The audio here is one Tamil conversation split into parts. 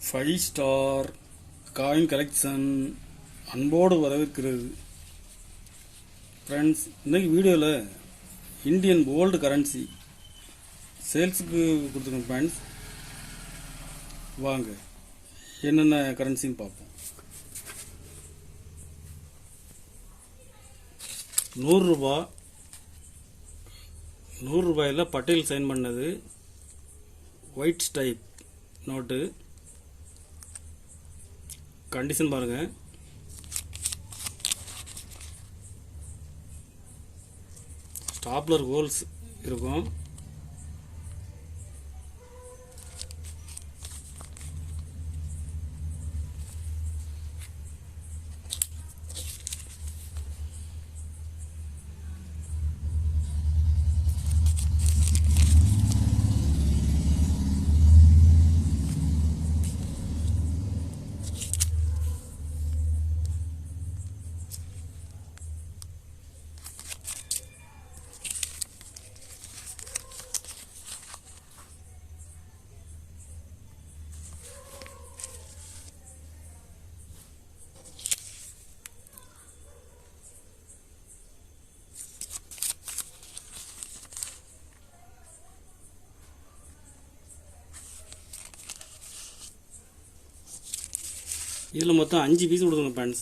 ஃபைவ் ஸ்டார் காயின் கலெக்ஷன் அன்போடு வரவேற்கிறது. ஃப்ரெண்ட்ஸ், இன்றைக்கி வீடியோவில் இந்தியன் கோல்டு கரன்சி சேல்ஸுக்கு கொடுத்துருக்கோம். ஃப்ரெண்ட்ஸ், வாங்க என்னென்ன கரன்சின்னு பார்ப்போம். 100 ரூபாய், 100 ரூபாயில் பட்டேல் சைன் பண்ணது ஒயிட் ஸ்டைப் நோட்டு. கண்டிஷன் பாருங்கள். ஸ்டாப்லர் ஹோல்ஸ் இருக்கும். இதில் மொத்தம் 5 பீஸ் கொடுக்கணும் ஃப்ரெண்ட்ஸ்.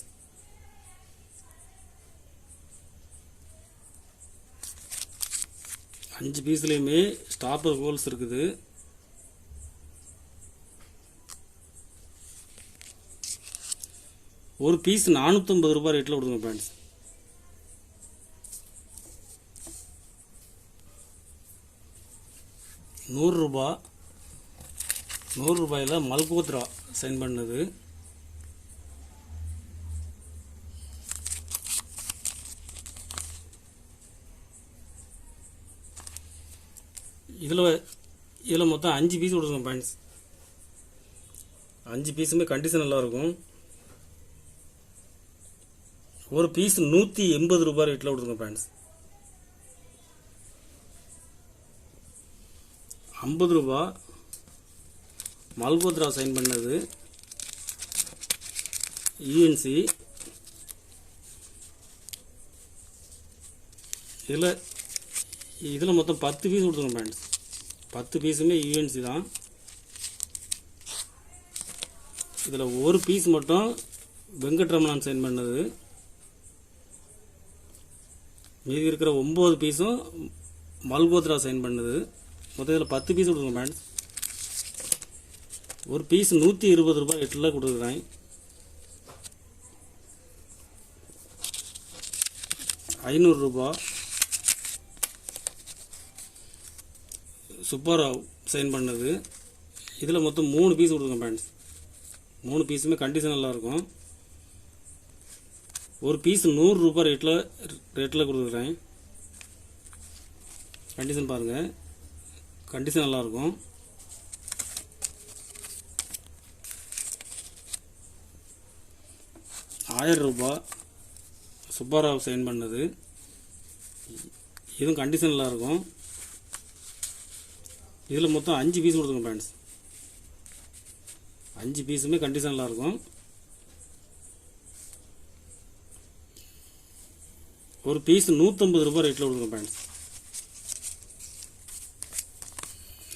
அஞ்சு பீஸ்லேயுமே ஸ்டாப்பர் ஹோல்ஸ் இருக்குது. ஒரு பீஸ் 450 ரூபாய் ரேட்டில் கொடுங்க ஃப்ரெண்ட்ஸ். நூறு ரூபாயில் மல்கோத்ரா சைன் பண்ணது. இதில் மொத்தம் 5 பீஸ் கொடுக்கணும் ஃப்ரெண்ட்ஸ். 5 பீஸுமே கண்டிஷன் நல்லா இருக்கும். ஒரு பீஸ் 180 ரூபாய் ரேட்டில் கொடுங்க ஃப்ரெண்ட்ஸ். 50 ரூபாய் மல்கோத்ரா சைன் பண்ணது யூஎன்சி. இதில் மொத்தம் 10 பீஸ் கொடுத்துருங்க ஃப்ரெண்ட்ஸ். 10 பீஸுமே யூஎன்சி தான். இதில் ஒரு பீஸ் மட்டும் வெங்கட்ரமணன் சைன் பண்ணது. மீதி இருக்கிற 9 பீஸும் மல்கோத்ரா சைன் பண்ணது. மொத்தம் இதில் 10 பீஸ் கொடுத்துருங்க ஃப்ரெண்ட்ஸ். ஒரு பீஸ் 120 ரூபாய் ரேட்டில் கொடுக்குறேன். ரூபாய் சுப்பாராவ் சைன் பண்ணது. இதில் மொத்தம் 3 பீஸ் கொடுங்க ஃப்ரெண்ட்ஸ். 3 பீஸுமே கண்டிஷன் நல்லாயிருக்கும். ஒரு பீஸ் 100 ரூபாய் ரேட்டில் கொடுக்குறேன். கண்டிஷன் பாருங்கள், கண்டிஷன் நல்லாயிருக்கும். ரூபாய் சுப்பாராவ் சைன் பண்ணது. இதுவும் கண்டிஷன் நல்லாயிருக்கும். இதில் மொத்தம் 5 பீஸ் கொடுத்துங்க ஃப்ரெண்ட்ஸ். 5 பீஸுமே கண்டிஷன் நல்லாயிருக்கும். ஒரு பீஸ் 150 ரூபாய் ரேட்டில் கொடுங்க ஃப்ரெண்ட்ஸ்.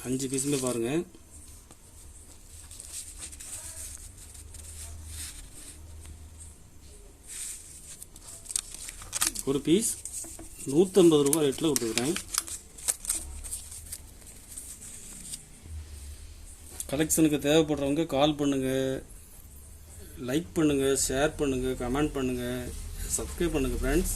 5 பீஸுமே பாருங்கள். ஒரு பீஸ் 150 ரூபாய் ரேட்டில் கொடுத்துக்கிறேன். கலெக்ஷனுக்கு தேவைப்படுறவங்க கால் பண்ணுங்கள், லைக் பண்ணுங்கள், ஷேர் பண்ணுங்கள், கமெண்ட் பண்ணுங்கள், சப்ஸ்கிரைப் பண்ணுங்கள் ஃப்ரெண்ட்ஸ்.